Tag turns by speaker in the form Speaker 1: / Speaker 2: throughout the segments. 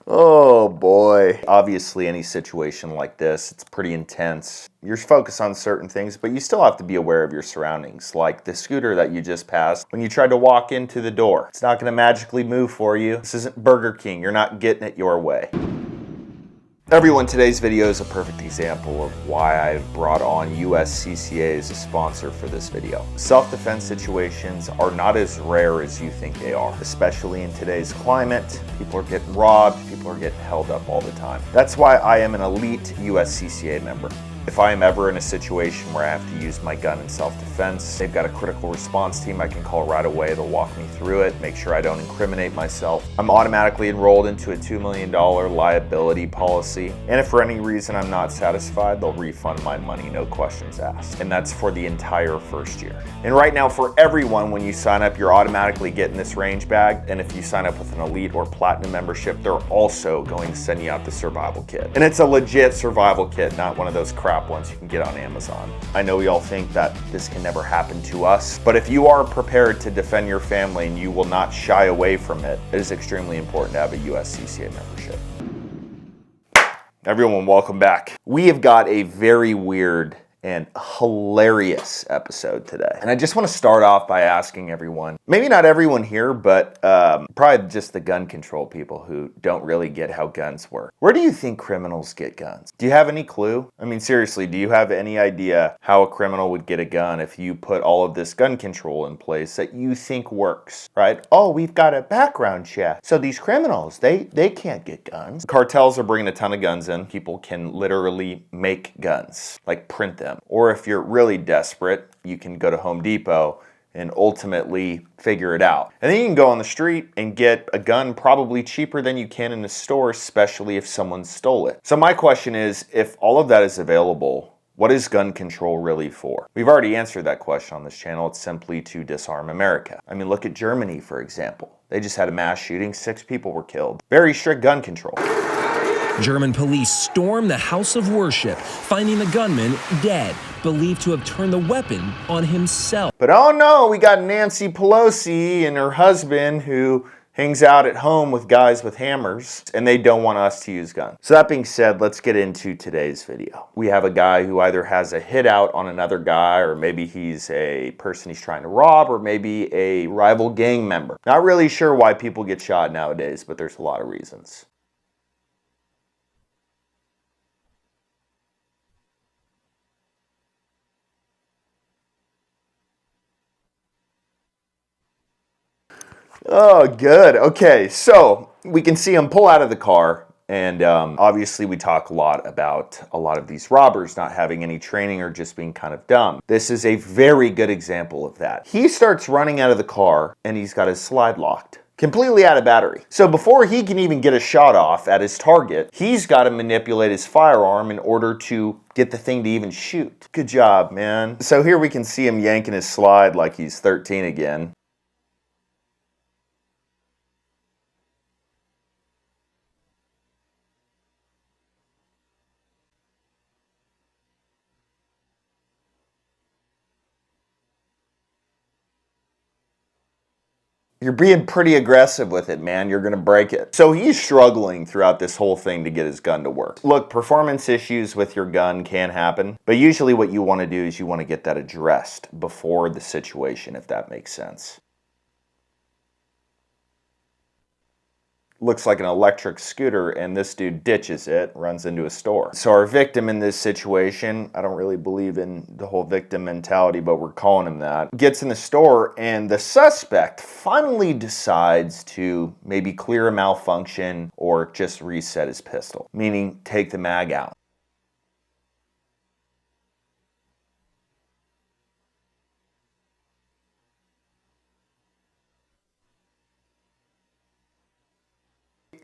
Speaker 1: Oh boy. Obviously, any situation like this, it's pretty intense. You're focused on certain things, but you still have to be aware of your surroundings, like the scooter that you just passed when you tried to walk into the door. It's not going to magically move for you. This isn't Burger King. You're not getting it your way. Everyone, today's video is a perfect example of why I've brought on USCCA as a sponsor for this video. Self-defense situations are not as rare as you think they are, especially in today's climate. People are getting robbed, people are getting held up all the time. That's why I am an elite USCCA member. If I am ever in a situation where I have to use my gun in self-defense, they've got a critical response team I can call right away. They'll walk me through it, make sure I don't incriminate myself. I'm automatically enrolled into a $2 million liability policy. And if for any reason I'm not satisfied, they'll refund my money, no questions asked. And that's for the entire first year. And right now, for everyone, when you sign up, you're automatically getting this range bag. And if you sign up with an elite or platinum membership, they're also going to send you out the survival kit. And it's a legit survival kit, not one of those crap ones you can get on Amazon. I know we all think that this can never happen to us, but if you are prepared to defend your family and you will not shy away from it, it is extremely important to have a USCCA membership. Everyone, welcome back. We have got a very weird and hilarious episode today. And I just want to start off by asking everyone, maybe not everyone here, but probably just the gun control people who don't really get how guns work. Where do you think criminals get guns? Do you have any clue? I mean, seriously, do you have any idea how a criminal would get a gun if you put all of this gun control in place that you think works, right? Oh, we've got a background check. So these criminals, they can't get guns. Cartels are bringing a ton of guns in. People can literally make guns, like print them. Or if you're really desperate, you can go to Home Depot and ultimately figure it out. And then you can go on the street and get a gun probably cheaper than you can in a store, especially if someone stole it. So my question is, if all of that is available, what is gun control really for? We've already answered that question on this channel. It's simply to disarm America. I mean, look at Germany, for example. They just had a mass shooting, 6 people were killed. Very strict gun control.
Speaker 2: German police stormed the house of worship, finding the gunman dead, believed to have turned the weapon on himself.
Speaker 1: But oh no, we got Nancy Pelosi and her husband who hangs out at home with guys with hammers, and they don't want us to use guns. So that being said, let's get into today's video. We have a guy who either has a hit out on another guy, or maybe he's a person he's trying to rob, or maybe a rival gang member. Not really sure why people get shot nowadays, but there's a lot of reasons. Oh, good. Okay, so we can see him pull out of the car, and obviously we talk a lot about a lot of these robbers not having any training or just being kind of dumb. This is a very good example of that. He starts running out of the car, and he's got his slide locked. Completely out of battery. So before he can even get a shot off at his target, he's got to manipulate his firearm in order to get the thing to even shoot. Good job, man. So here we can see him yanking his slide like he's 13 again. You're being pretty aggressive with it, man. You're gonna break it. So he's struggling throughout this whole thing to get his gun to work. Look, performance issues with your gun can happen, but usually what you wanna do is you wanna get that addressed before the situation, if that makes sense. Looks like an electric scooter, and this dude ditches it, runs into a store. So our victim in this situation, I don't really believe in the whole victim mentality, but we're calling him that, gets in the store, and the suspect finally decides to maybe clear a malfunction or just reset his pistol, meaning take the mag out.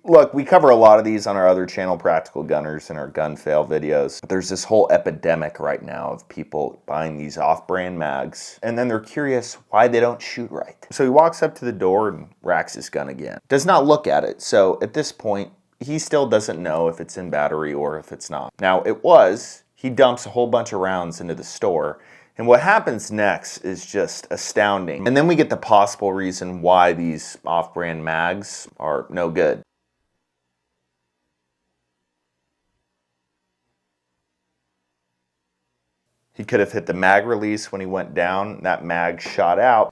Speaker 1: Look, we cover a lot of these on our other channel, Practical Gunners, and our gun fail videos. But there's this whole epidemic right now of people buying these off-brand mags, and then they're curious why they don't shoot right. So he walks up to the door and racks his gun again. Does not look at it, so at this point, he still doesn't know if it's in battery or if it's not. Now, he dumps a whole bunch of rounds into the store, and what happens next is just astounding. And then we get the possible reason why these off-brand mags are no good. He could have hit the mag release when he went down. That mag shot out.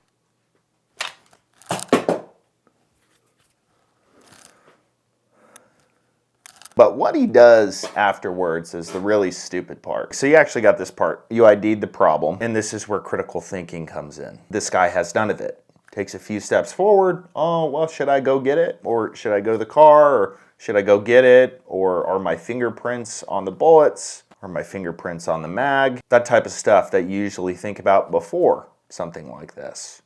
Speaker 1: But what he does afterwards is the really stupid part. So you actually got this part. You ID'd the problem, and this is where critical thinking comes in. This guy has none of it. Takes a few steps forward. Oh, well, should I go get it? Or should I go to the car? Or should I go get it? Or are my fingerprints on the bullets? Or my fingerprints on the mag? That type of stuff that you usually think about before something like this.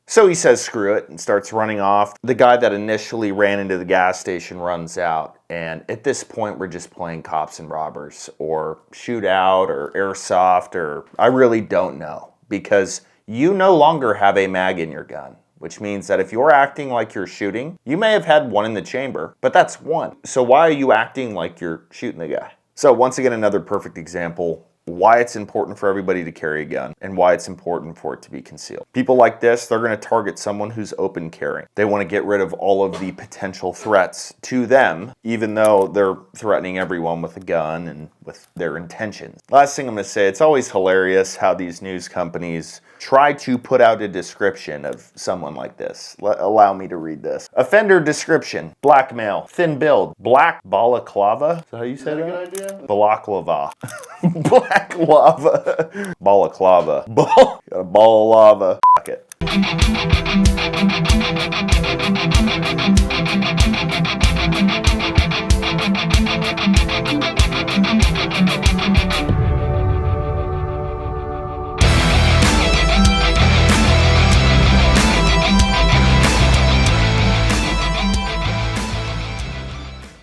Speaker 1: So he says screw it and starts running off. The guy that initially ran into the gas station runs out. And at this point, we're just playing cops and robbers or shootout or airsoft or I really don't know. Because you no longer have a mag in your gun. Which means that if you're acting like you're shooting, you may have had one in the chamber, but that's one. So why are you acting like you're shooting the guy? So once again, another perfect example why it's important for everybody to carry a gun and why it's important for it to be concealed. People like this, they're going to target someone who's open carrying. They want to get rid of all of the potential threats to them, even though they're threatening everyone with a gun and with their intentions. Last thing I'm going to say, it's always hilarious how these news companies try to put out a description of someone like this. Allow me to read this. Offender description: black male, thin build, black balaclava. Is that how you say that?
Speaker 3: Is that a good idea?
Speaker 1: Balaclava. Black lava. Balaclava. Got a ball of lava. Fuck it.